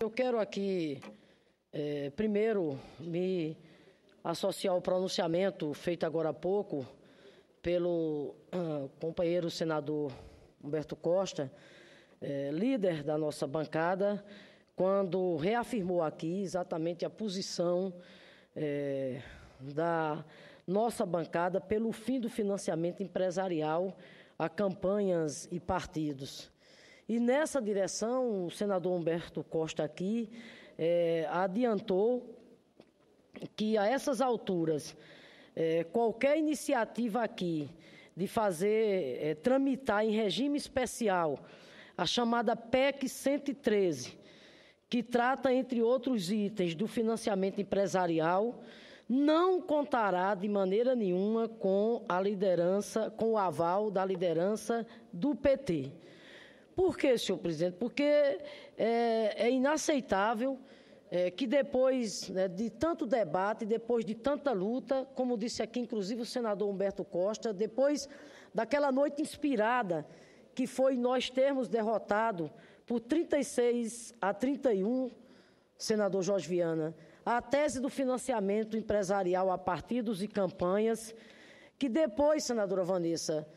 eu quero aqui, primeiro, me associar ao pronunciamento feito agora há pouco pelo companheiro senador Humberto Costa, líder da nossa bancada, quando reafirmou aqui exatamente a posição da nossa bancada pelo fim do financiamento empresarial a campanhas e partidos. E nessa direção, o senador Humberto Costa aqui adiantou que a essas alturas, qualquer iniciativa aqui de fazer, tramitar em regime especial a chamada PEC 113, que trata, entre outros itens, do financiamento empresarial, não contará de maneira nenhuma com a liderança, com o aval da liderança do PT. Por quê, senhor presidente? Porque é inaceitável que depois de tanto debate, depois de tanta luta, como disse aqui inclusive o senador Humberto Costa, depois daquela noite inspirada que foi nós termos derrotado por 36-31, senador Jorge Viana, a tese do financiamento empresarial a partidos e campanhas, que depois, senadora Vanessa,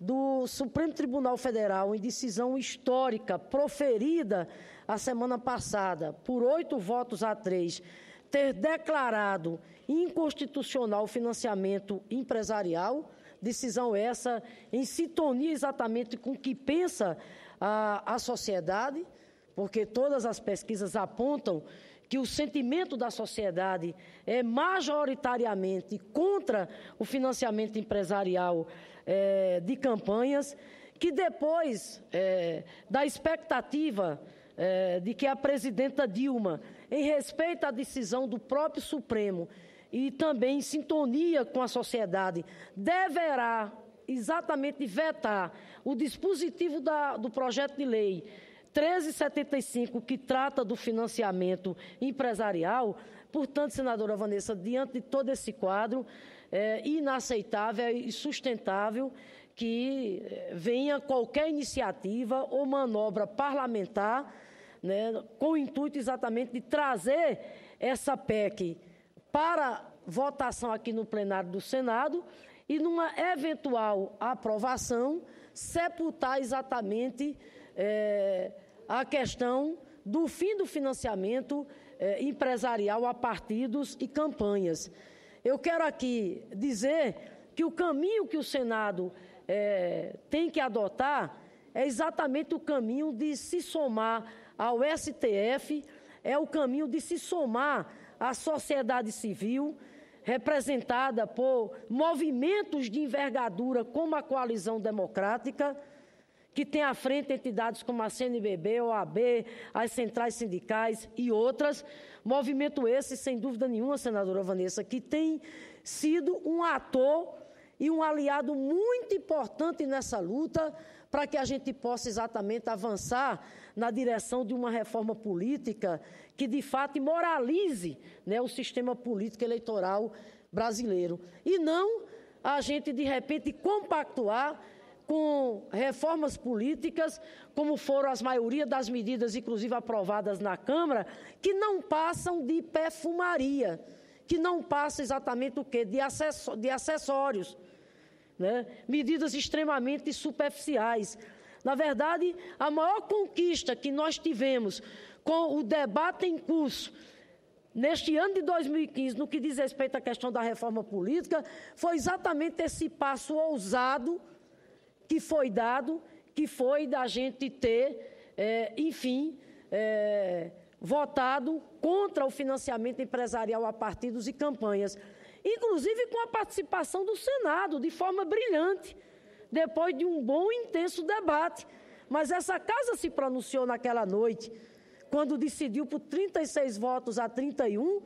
do Supremo Tribunal Federal, em decisão histórica proferida a semana passada, por 8-3, ter declarado inconstitucional o financiamento empresarial, decisão essa em sintonia exatamente com o que pensa a sociedade, porque todas as pesquisas apontam que o sentimento da sociedade é majoritariamente contra o financiamento empresarial de campanhas, que depois da expectativa de que a presidenta Dilma, em respeito à decisão do próprio Supremo e também em sintonia com a sociedade, deverá exatamente vetar o dispositivo do projeto de lei 1375, que trata do financiamento empresarial. Portanto, senadora Vanessa, diante de todo esse quadro, é inaceitável e sustentável que venha qualquer iniciativa ou manobra parlamentar, né, com o intuito exatamente de trazer essa PEC para votação aqui no plenário do Senado e, numa eventual aprovação, sepultar exatamente a questão do fim do financiamento empresarial a partidos e campanhas. Eu quero aqui dizer que o caminho que o Senado tem que adotar é exatamente o caminho de se somar ao STF, é o caminho de se somar à sociedade civil, representada por movimentos de envergadura como a Coalizão Democrática, que tem à frente entidades como a CNBB, OAB, as centrais sindicais e outras. Movimento esse, sem dúvida nenhuma, senadora Vanessa, que tem sido um ator e um aliado muito importante nessa luta para que a gente possa exatamente avançar na direção de uma reforma política que, de fato, moralize, né, o sistema político eleitoral brasileiro. E não a gente, de repente, compactuar com reformas políticas, como foram as maioria das medidas, inclusive aprovadas na Câmara, que não passam de perfumaria, que não passam exatamente o quê? De acessórios, né? Medidas extremamente superficiais. Na verdade, a maior conquista que nós tivemos com o debate em curso neste ano de 2015, no que diz respeito à questão da reforma política, foi exatamente esse passo ousado que foi dado, que foi da gente ter, votado contra o financiamento empresarial a partidos e campanhas, inclusive com a participação do Senado, de forma brilhante, depois de um bom e intenso debate. Mas essa casa se pronunciou naquela noite, quando decidiu por 36-31,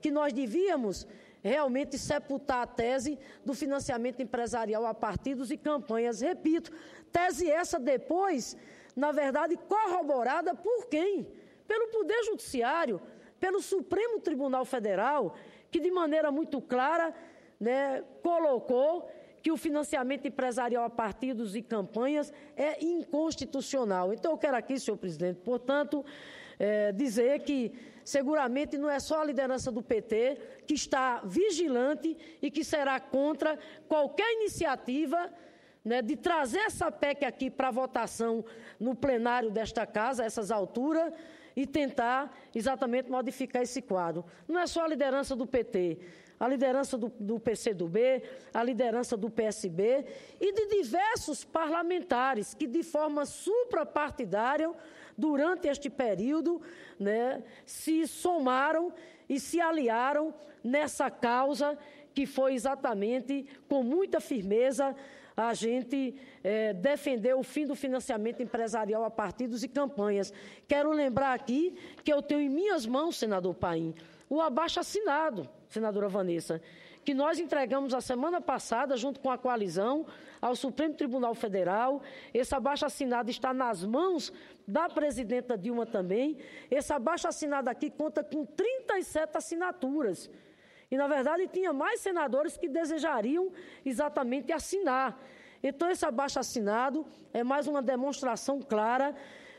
que nós devíamos realmente sepultar a tese do financiamento empresarial a partidos e campanhas. Repito, tese essa depois, na verdade, corroborada por quem? Pelo Poder Judiciário, pelo Supremo Tribunal Federal, que de maneira muito clara, né, colocou que o financiamento empresarial a partidos e campanhas é inconstitucional. Então, eu quero aqui, senhor presidente, portanto, dizer que seguramente não é só a liderança do PT que está vigilante e que será contra qualquer iniciativa, né, de trazer essa PEC aqui para votação no plenário desta casa, a essas alturas, e tentar exatamente modificar esse quadro. Não é só a liderança do PT, a liderança do PCdoB, a liderança do PSB e de diversos parlamentares que, de forma suprapartidária, durante este período, né, se somaram e se aliaram nessa causa que foi exatamente, com muita firmeza, a gente defender o fim do financiamento empresarial a partidos e campanhas. Quero lembrar aqui que eu tenho em minhas mãos, senador Paim, o abaixo-assinado, senadora Vanessa, que nós entregamos a semana passada, junto com a coalizão, ao Supremo Tribunal Federal. Esse abaixo-assinado está nas mãos da presidenta Dilma também. Esse abaixo-assinado aqui conta com 37 assinaturas. E, na verdade, tinha mais senadores que desejariam exatamente assinar. Então, esse abaixo-assinado é mais uma demonstração clara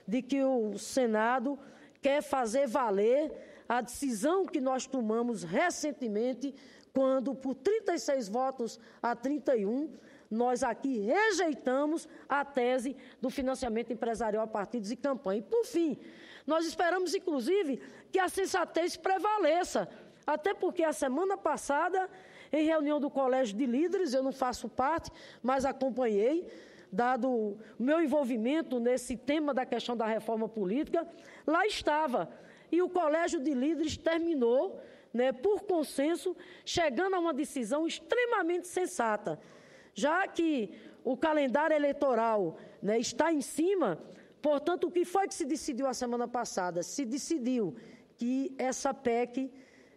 de que o Senado quer fazer valer a decisão que nós tomamos recentemente, quando, por 36 votos a 31, nós aqui rejeitamos a tese do financiamento empresarial a partidos e campanha. E, por fim, nós esperamos, inclusive, que a sensatez prevaleça, até porque a semana passada, em reunião do Colégio de Líderes, eu não faço parte, mas acompanhei, dado o meu envolvimento nesse tema da questão da reforma política, lá estava. E o Colégio de Líderes terminou, né, por consenso, chegando a uma decisão extremamente sensata. Já que o calendário eleitoral, né, está em cima, portanto, o que foi que se decidiu a semana passada? Se decidiu que essa PEC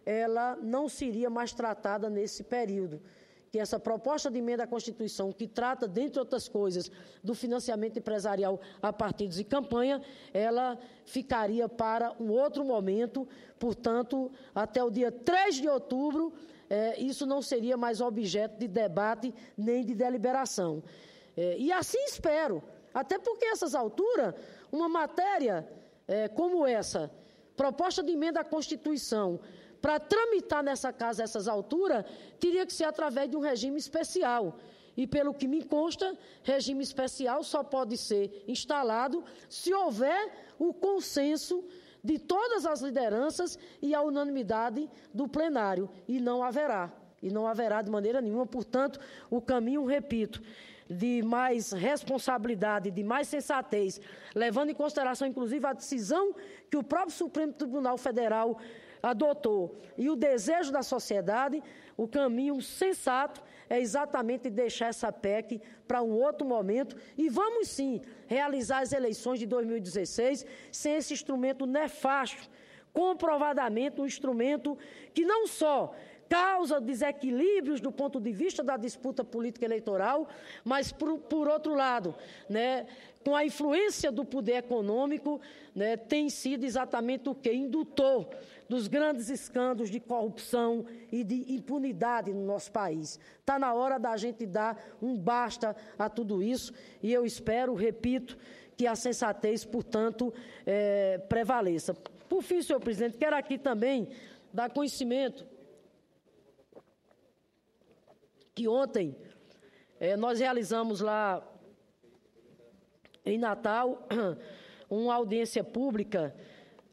ela não seria mais tratada nesse período, que essa proposta de emenda à Constituição, que trata, dentre outras coisas, do financiamento empresarial a partidos e campanha, ela ficaria para um outro momento, portanto, até o dia 3 de outubro, isso não seria mais objeto de debate nem de deliberação. E assim espero, até porque, a essas alturas, uma matéria como essa, proposta de emenda à Constituição, para tramitar nessa casa a essas alturas, teria que ser através de um regime especial. E, pelo que me consta, regime especial só pode ser instalado se houver o consenso de todas as lideranças e a unanimidade do plenário. E não haverá. E não haverá de maneira nenhuma. Portanto, o caminho, repito, de mais responsabilidade, de mais sensatez, levando em consideração, inclusive, a decisão que o próprio Supremo Tribunal Federal adotou e o desejo da sociedade, o caminho sensato é exatamente deixar essa PEC para um outro momento e vamos sim realizar as eleições de 2016 sem esse instrumento nefasto, comprovadamente um instrumento que não só causa desequilíbrios do ponto de vista da disputa política eleitoral, mas, por outro lado, né, com a influência do poder econômico, né, tem sido exatamente o que? Indutor dos grandes escândalos de corrupção e de impunidade no nosso país. Está na hora da gente dar um basta a tudo isso e eu espero, repito, que a sensatez, portanto, prevaleça. Por fim, senhor presidente, quero aqui também dar conhecimento que ontem nós realizamos lá em Natal uma audiência pública,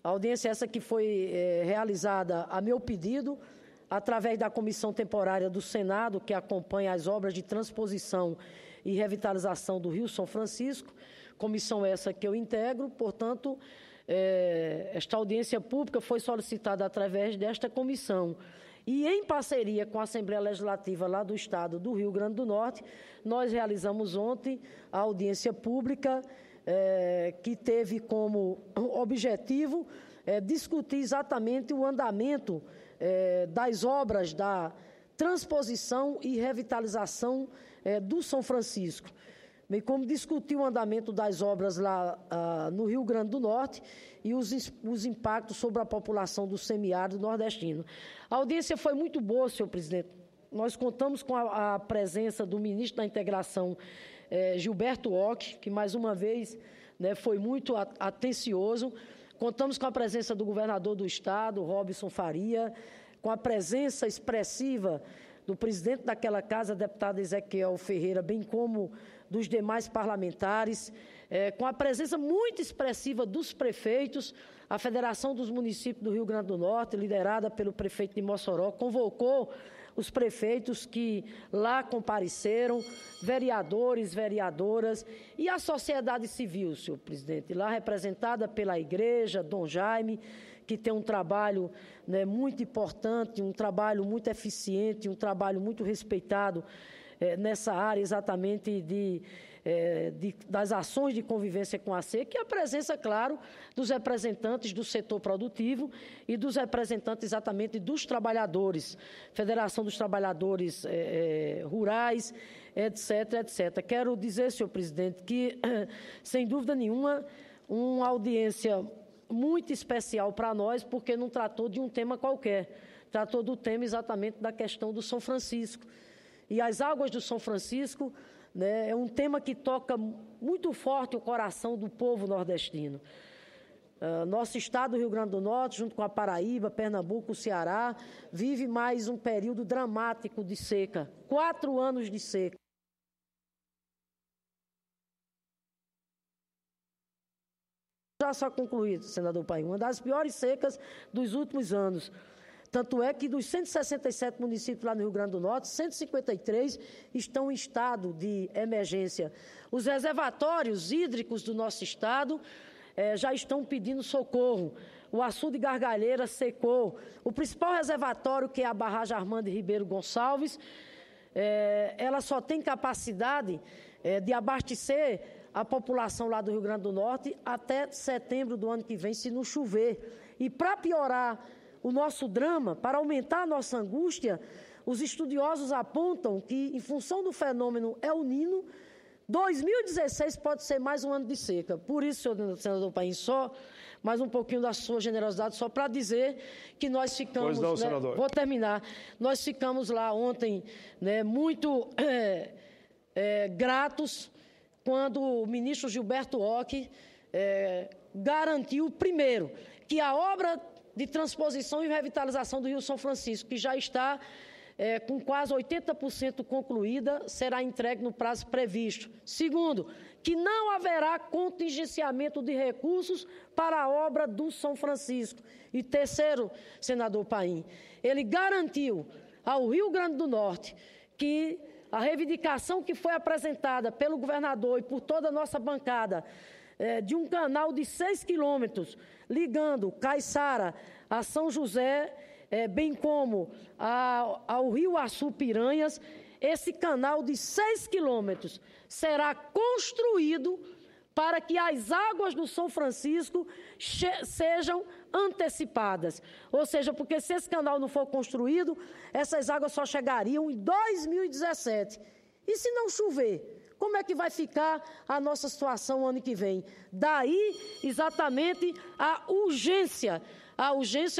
audiência essa que foi realizada a meu pedido, através da Comissão Temporária do Senado, que acompanha as obras de transposição e revitalização do Rio São Francisco, comissão essa que eu integro, portanto, esta audiência pública foi solicitada através desta comissão. E, em parceria com a Assembleia Legislativa lá do Estado do Rio Grande do Norte, nós realizamos ontem a audiência pública que teve como objetivo discutir exatamente o andamento das obras da transposição e revitalização do São Francisco, bem como discutir o andamento das obras lá no Rio Grande do Norte e os impactos sobre a população do semiárido nordestino. A audiência foi muito boa, senhor presidente. Nós contamos com a presença do ministro da Integração, Gilberto Ock, que, mais uma vez, né, foi muito atencioso. Contamos com a presença do governador do Estado, Robson Faria, com a presença expressiva do presidente daquela casa, deputado Ezequiel Ferreira, bem como dos demais parlamentares, com a presença muito expressiva dos prefeitos. A Federação dos Municípios do Rio Grande do Norte, liderada pelo prefeito de Mossoró, convocou os prefeitos que lá compareceram, vereadores, vereadoras e a sociedade civil, senhor presidente, lá representada pela igreja, Dom Jaime, que tem um trabalho, né, muito importante, um trabalho muito eficiente, um trabalho muito respeitado nessa área exatamente das ações de convivência com a seca, e a presença, claro, dos representantes do setor produtivo e dos representantes exatamente dos trabalhadores, Federação dos Trabalhadores Rurais, etc., etc. Quero dizer, senhor presidente, que, sem dúvida nenhuma, uma audiência muito especial para nós, porque não tratou de um tema qualquer, tratou do tema exatamente da questão do São Francisco. E as águas do São Francisco, né, é um tema que toca muito forte o coração do povo nordestino. Nosso estado, Rio Grande do Norte, junto com a Paraíba, Pernambuco, o Ceará, vive mais um período dramático de seca, 4 anos de seca. Já só concluído, senador Paim, uma das piores secas dos últimos anos. Tanto é que dos 167 municípios lá no Rio Grande do Norte, 153 estão em estado de emergência. Os reservatórios hídricos do nosso estado já estão pedindo socorro. O açude Gargalheira secou. O principal reservatório, que é a barragem Armando Ribeiro Gonçalves, ela só tem capacidade de abastecer a população lá do Rio Grande do Norte até setembro do ano que vem, se não chover. E para piorar o nosso drama, para aumentar a nossa angústia, os estudiosos apontam que, em função do fenômeno El Niño, 2016 pode ser mais um ano de seca. Por isso, senador Paim, só mais um pouquinho da sua generosidade, só para dizer que nós ficamos... Pois não, senador. Vou terminar. Nós ficamos lá ontem, né, muito gratos quando o ministro Gilberto Occhi garantiu, primeiro, que a obra de transposição e revitalização do Rio São Francisco, que já está com quase 80% concluída, será entregue no prazo previsto. Segundo, que não haverá contingenciamento de recursos para a obra do São Francisco. E terceiro, senador Paim, ele garantiu ao Rio Grande do Norte que a reivindicação que foi apresentada pelo governador e por toda a nossa bancada de um canal de 6 quilômetros, ligando Caiçara a São José, bem como ao Rio Açu Piranhas, esse canal de 6 quilômetros será construído para que as águas do São Francisco sejam antecipadas. Ou seja, porque se esse canal não for construído, essas águas só chegariam em 2017. E se não chover? Como é que vai ficar a nossa situação ano que vem? Daí, exatamente, a urgência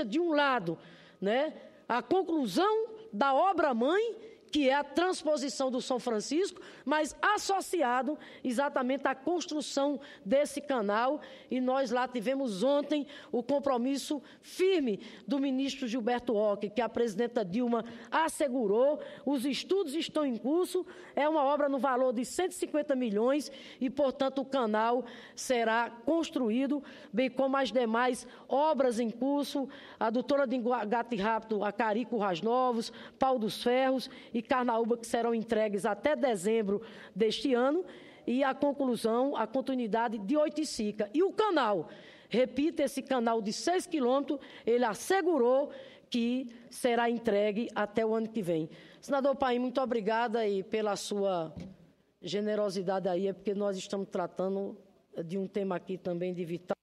de um lado, né? A conclusão da obra-mãe, que é a transposição do São Francisco, mas associado exatamente à construção desse canal. E nós lá tivemos ontem o compromisso firme do ministro Gilberto Occhi, que a presidenta Dilma assegurou. Os estudos estão em curso, é uma obra no valor de 150 milhões e, portanto, o canal será construído, bem como as demais obras em curso, a doutora de Gato e Rápido, a Cari Currais Novos, Pau dos Ferros e Carnaúba, que serão entregues até dezembro deste ano, e a conclusão, a continuidade de Oiticica. E o canal, repito, esse canal de 6 quilômetros, ele assegurou que será entregue até o ano que vem. Senador Paim, muito obrigada e pela sua generosidade aí, porque nós estamos tratando de um tema aqui também de vital